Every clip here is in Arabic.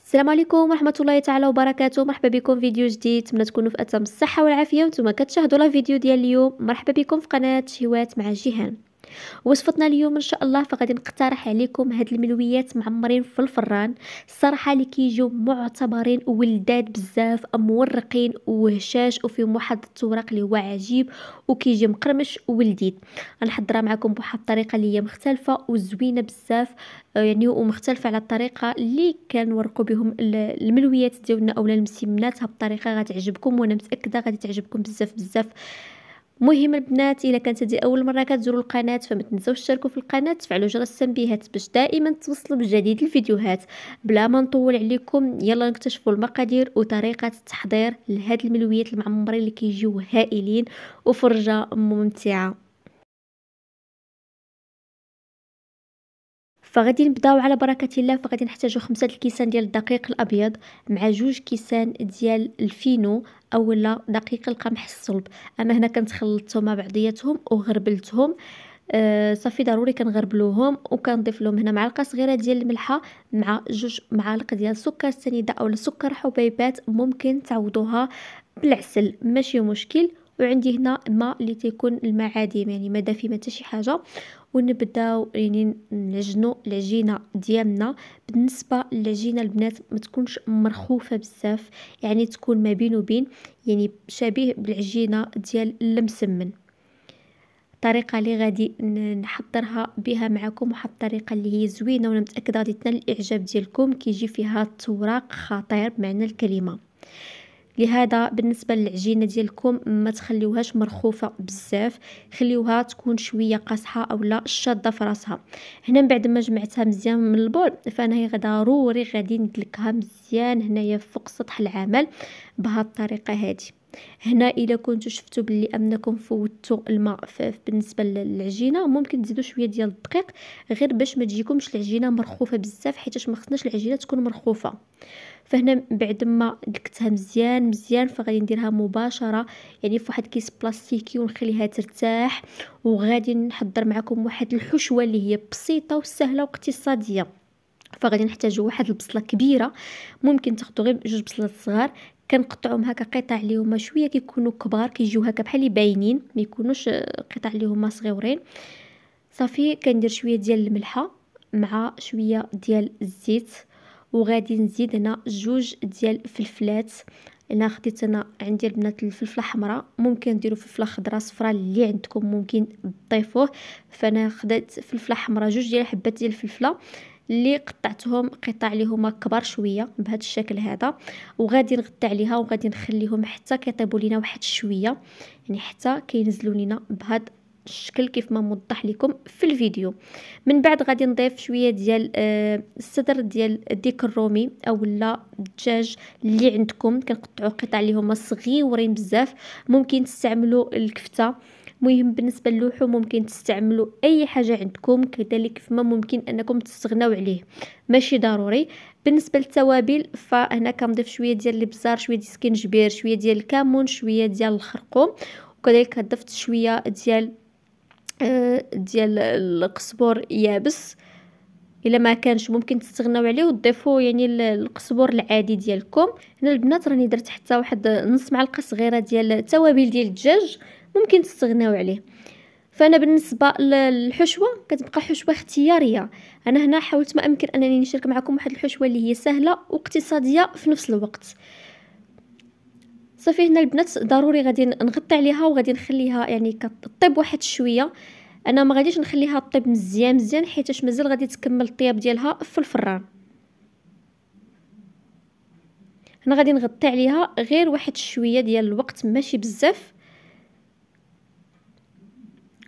السلام عليكم ورحمة الله تعالى وبركاته. مرحبا بكم في فيديو جديد. نتمنى تكونوا في اتم الصحة والعافية وانتم كتشاهدوا لا فيديو ديال اليوم. مرحبا بكم في قناة شهوات مع جيهان. وصفتنا اليوم ان شاء الله فغادي نقترح عليكم هاد الملويات معمرين في الفران. الصراحه اللي كيجيو معتبرين ولداد بزاف، مورقين وهشاش وفيهم واحد التوراق اللي هو عجيب وكيجي مقرمش ولذيذ. غنحضرها معكم بواحد الطريقه اللي هي مختلفه وزوينه بزاف، يعني ومختلفه على الطريقه اللي كنورقوا بهم الملويات ديالنا اولا المسمنات. بطريقه غتعجبكم وانا متاكده غادي تعجبكم بزاف بزاف. مهم البنات، الا كانت هذه اول مره كتزوروا القناه فما تنساوش تشتركوا في القناه، تفعلوا جرس التنبيهات باش دائما توصلوا بجديد الفيديوهات. بلا ما نطول عليكم يلا نكتشفوا المقادير وطريقه التحضير لهاد الملويات المعمرين اللي كيجيو هائلين وفرجه ممتعه. فغادي نبداو على بركه الله. فغادي نحتاجو 5 الكيسان ديال الدقيق الابيض مع 2 كيسان ديال الفينو اولا دقيق القمح الصلب. انا هنا كنت خلطتهم مع بعضياتهم وغربلتهم. صافي ضروري كنغربلوهم وكنضيف لهم هنا معلقه صغيره ديال الملحه مع 2 معالق ديال سكر سنيده اولا سكر حبيبات، ممكن تعوضوها بالعسل ماشي مشكل. وعندي هنا ماء اللي تيكون الماء عادي يعني ما دافي ما حتى شي حاجه. ونبداو يعني نعجنوا العجينه ديالنا. بالنسبه للعجينه البنات ما تكونش مرخوفه بزاف، يعني تكون ما بين وبين، يعني شبيه بالعجينه ديال المسمن. الطريقه اللي غادي نحضرها بها معكم واحد الطريقه اللي هي زوينه وانا متاكده غادي تنال الاعجاب ديالكم. كيجي فيها التوراق خطير بمعنى الكلمه. لهذا بالنسبه للعجينه ديالكم ما تخليوهاش مرخوفه بزاف، خليوها تكون شويه قاصحه اولا شاده في راسها. هنا من بعد ما جمعتها مزيان من البول فانا هي ضروري غادي ندلكها مزيان هنايا فوق سطح العمل بهذه الطريقه هذه. هنا الا كنتو شفتوا باللي انكم فوتوا الماء بالنسبه للعجينه ممكن تزيدوا شويه ديال الدقيق غير باش ما تجيكمش العجينه مرخوفه بزاف، حيت ما خصناش العجينه تكون مرخوفه. فهنا بعد ما دلكتها مزيان مزيان فغادي نديرها مباشره يعني في واحد كيس بلاستيكي ونخليها ترتاح. وغادي نحضر معكم واحد الحشوه اللي هي بسيطه وسهله واقتصاديه. فغادي نحتاجوا واحد البصله كبيره، ممكن تاخذوا غير 2 بصلات صغار كنقطعوهم هكا قطع اللي هما شويه كيكونوا كبار كيجيو هكا بحال اللي باينين ما يكونوش قطع اللي هما صغيورين. صافي كندير شويه ديال الملحه مع شويه ديال الزيت. وغادي نزيد هنا 2 ديال الفلفلات. انا خديت انا عندي البنات الفلفله حمراء، ممكن ديروا فلفله خضراء صفراء اللي عندكم ممكن تضيفوه. فانا خديت فلفله حمراء 2 ديال حبات ديال الفلفله اللي قطعتهم قطع اللي هما كبار شويه بهذا الشكل هذا. وغادي نغطي عليها وغادي نخليهم حتى كيطيبوا لينا واحد شويه، يعني حتى كينزلوا لينا بهذا الشكل كيف ما موضح لكم في الفيديو. من بعد غادي نضيف شويه ديال الصدر ديال الديك الرومي اولا الدجاج اللي عندكم كنقطعوا قطع اللي هما صغيورين بزاف. ممكن تستعملوا الكفته، مهم بالنسبه للحوم ممكن تستعملوا اي حاجه عندكم، كذلك فما ممكن انكم تستغناو عليه ماشي ضروري. بالنسبه للتوابل فهنا كنضيف شويه ديال الابزار شويه ديال السكنجبير شويه ديال الكمون شويه ديال الخرقوم. وكذلك ضفت شويه ديال القزبر يابس. الا ما كانش ممكن تستغناو عليه وتضيفوا يعني القزبر العادي ديالكم. هنا البنات راني درت حتى واحد نص معلقه صغيره ديال التوابل ديال الدجاج، ممكن تستغناو عليه. فانا بالنسبه للحشوه كتبقى حشوه اختياريه. انا هنا حاولت ما امكن انني نشارك معكم واحد الحشوه اللي هي سهله واقتصاديه في نفس الوقت. صافي هنا البنات ضروري غادي نغطي عليها وغادي نخليها يعني كطيب واحد شويه. انا ما غاديش نخليها طيب مزيان مزيان حيتاش مازال غادي تكمل الطياب ديالها في الفران. هنا غادي نغطي عليها غير واحد شويه ديال الوقت ماشي بزاف.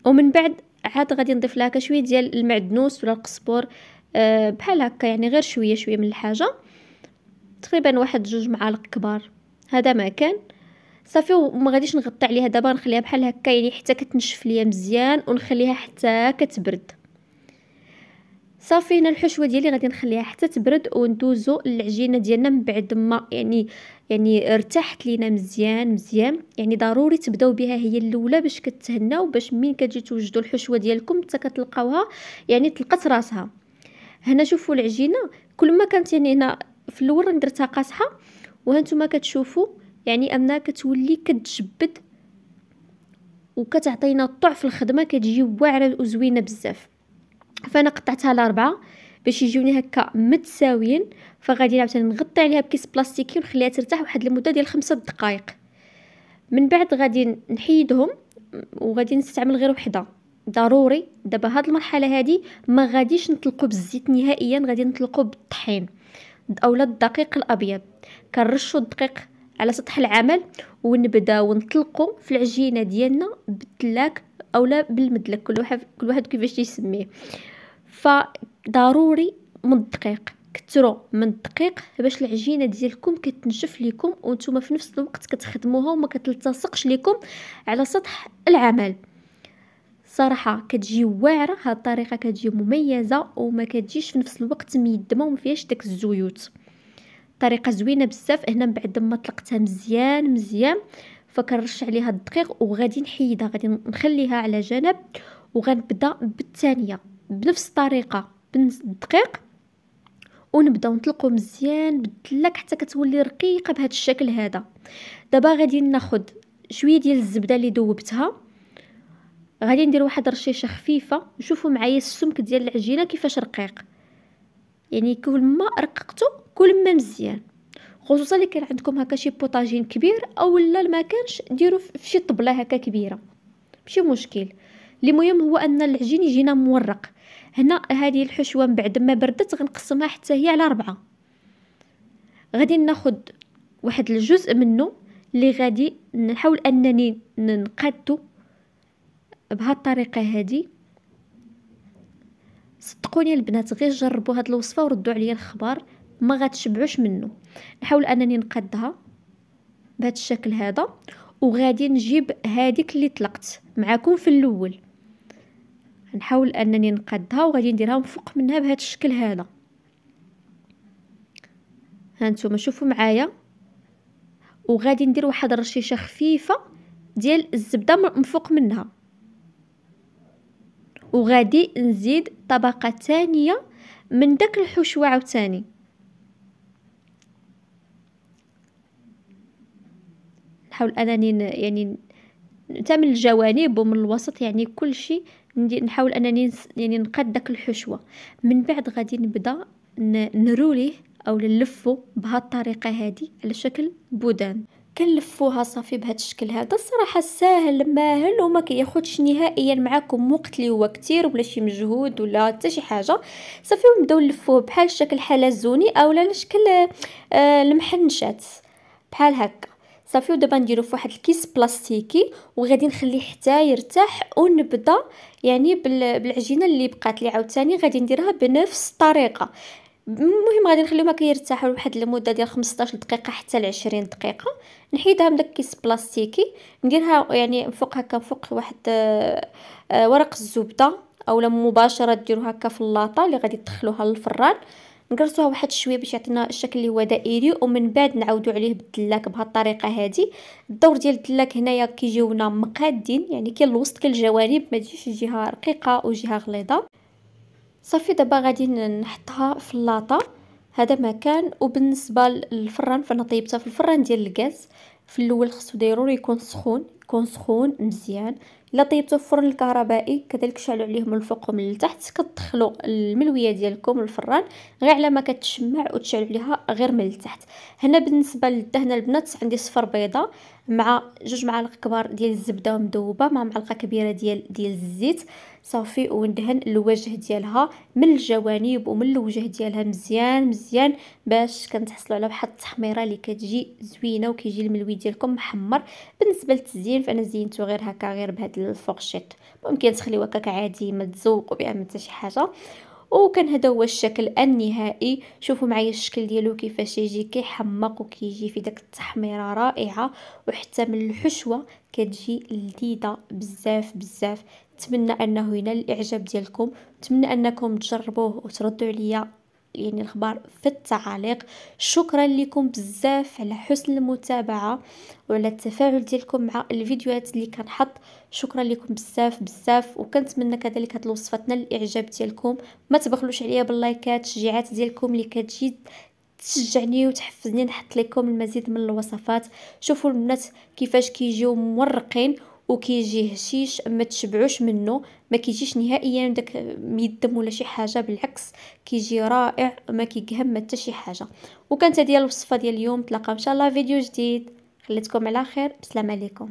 ومن بعد عاد غادي نضيف لها شويه ديال المعدنوس ولا القزبر، بحال هكا يعني غير شويه شويه من الحاجه، تقريبا واحد 2 معالق كبار هذا ما كان. صافي وما غاديش نغطي عليها دابا، نخليها بحال هكا يعني حتى كتنشف ليا مزيان ونخليها حتى كتبرد. صافي هنا الحشوه ديالي غادي نخليها حتى تبرد وندوزو للعجينه ديالنا من بعد ما يعني ارتاحت لينا مزيان مزيان. يعني ضروري تبداو بها هي الاولى باش كتهناو باش مين كتجي توجدوا الحشوه ديالكم حتى كتلقاوها يعني طلقت راسها. هنا شوفوا العجينه كل ما كانت يعني هنا في الاول راني درتها قاصحه، وهانتوما كتشوفوا يعني انها كتولي كتجبد وكتعطينا الطعم الخدمه، كتجي واعره وزوينه بزاف. فانا قطعتها لاربعه باش يجوني هكا متساويين. فغادي عاوتاني نغطي عليها بكيس بلاستيكي ونخليها ترتاح واحد المده ديال 5 دقائق. من بعد غادي نحيدهم وغادي نستعمل غير وحده. ضروري دابا هاد المرحله هادي ما غاديش نطلقوا بالزيت نهائيا، غادي نطلقوا بالطحين اولا الدقيق الابيض. كنرشوا الدقيق على سطح العمل ونبداو نطلقوا في العجينه ديالنا بالتلاك اولا بالمدلك، كل واحد كيفاش يسميه. فضروري من الدقيق، كثروا من الدقيق باش العجينه ديالكم كتنشف لكم وانتم في نفس الوقت كتخدموها وما كتلتصقش لكم على سطح العمل. صراحه كتجي واعره، هاد الطريقه كتجي مميزه وما كتجيش في نفس الوقت ميدمه وما فيهاش داك الزيوت. طريقه زوينه بزاف. هنا بعد ما طلقتها مزيان فكنرش عليها الدقيق وغادي نحيدها، غادي نخليها على جنب وغنبدا بالثانيه بنفس الطريقه بالدقيق ونبداو نطلقوا مزيان بالدلاك حتى كتولي رقيقه بهذا الشكل هذا. دابا غادي ناخذ شويه ديال الزبده اللي ذوبتها، غادي ندير واحد رشيشه خفيفه. شوفوا معايا السمك ديال العجينه كيفاش رقيق، يعني كل ما رققته كل ما مزيان. خصوصا اللي كان عندكم هكا شي بوطاجين كبير او لا ما كانش ديروا في شي طبله هكا كبيره ماشي مشكل. المهم هو ان العجين يجينا مورق. هنا هذه الحشوه من بعد ما بردت غنقسمها حتى هي على 4. غادي ناخذ واحد الجزء منه اللي غادي نحاول انني نقادو بهذه الطريقه هذه. صدقوني البنات غير جربوا هاد الوصفه وردوا عليا الخبر، ما غتشبعوش منه. نحاول انني نقادها بهذا الشكل هذا وغادي نجيب هذيك اللي طلقت معكم في الاول، نحاول انني نقادها وغادي نديرها فوق منها بهذا الشكل هذا. هانتوما شوفوا معايا، وغادي ندير واحد الرشيشه خفيفه ديال الزبده من فوق منها، وغادي نزيد طبقه ثانيه من داك الحشوه عاوتاني. نحاول انني يعني حتى من الجوانب ومن الوسط يعني كل شيء نحاول انني يعني نقاد داك الحشوه. من بعد غادي نبدا نروليه او نلفو بهذه الطريقه هذه على شكل بودان. كنلفوها صافي بهذا الشكل هذا. الصراحه ساهل ماهل وما كياخذش نهائيا معكم وقت اللي هو كتير ولا شي مجهود ولا حتى شي حاجه. صافي ونبداو نلفوه بحال شكل حلزوني اولا على شكل المحنشات بحال هكا. صافي ودابا نديرو في واحد الكيس بلاستيكي وغادي نخليه حتى يرتاح ونبدا يعني بالعجينه اللي بقات لي عاوتاني غادي نديرها بنفس الطريقه. المهم غادي نخليهم هكا يرتاحوا لواحد المده ديال 15 دقيقه حتى ل 20 دقيقه. نحيدها من داك الكيس بلاستيكي نديرها يعني فوق هكا فوق واحد ورق الزبده اولا مباشره ديروها هكا في اللاطه اللي غادي تدخلوها للفران. نقرصوها واحد شويه باش يعطينا الشكل اللي هو دائري ومن بعد نعاودوا عليه بالدلاك بهذه الطريقه هذه. الدور ديال الدلاك هنايا كيجيونا مقادين يعني كاين الوسط كاين الجوانب ما تجيش جهه رقيقه وجهه غليظه. صافي دابا غادي نحطها في اللاطه هذا مكان. وبالنسبه للفران فانا طيبتها في الفران ديال الغاز. في الاول خصو ضروري يكون سخون مزيان. الا طيبتو في الفرن الكهربائي كذلك شعلوا عليه من الفوق ومن التحت. كتدخلوا الملويه ديالكم للفران غير على ما كتشمع وتشعلوا عليها غير من التحت. هنا بالنسبه للدهن البنات عندي صفر بيضه مع 2 معالق كبار ديال الزبده مذوبه مع معلقه كبيره ديال الزيت. صافي وندهن الوجه ديالها من الجوانب ومن الوجه ديالها مزيان باش كنتحصلوا على واحد التحميره اللي كتجي زوينه وكيجي الملوي ديالكم محمر. بالنسبه للتزيين فانا زينته غير هكا غير بهذا الفورشيط، ممكن تخليوه هكاك عادي ما تزوقوا بها حتى شي حاجه. وكان هذا هو الشكل النهائي. شوفوا معايا الشكل ديالو كيفاش يجي كيحمق وكيجي في داك التحميره رائعه وحتى من الحشوه كتجي لذيذه بزاف. نتمنى انه ينال الاعجاب ديالكم. نتمنى انكم تجربوه وتردوا عليا يعني الخبر في التعاليق. شكرا لكم بزاف على حسن المتابعه وعلى التفاعل ديالكم مع الفيديوهات اللي كنحط. شكرا لكم بزاف وكنتمنى كذلك هاد الوصفه تنال الاعجاب ديالكم. ما تبخلوش عليا باللايكات، التشجيعات ديالكم اللي كتجي تشجعني وتحفزني نحط لكم المزيد من الوصفات. شوفوا البنات كيفاش كيجيو مورقين وكيجي هشيش، ما تشبعوش منه، ما كيجيش نهائيا داك ميدم ولا شي حاجه، بالعكس كيجي رائع، ما كيقهم حتى شي حاجه. وكانت هذه الوصفه ديال اليوم، تلاقاو ان شاء الله فيديو جديد، خليتكم على خير، بسلام عليكم.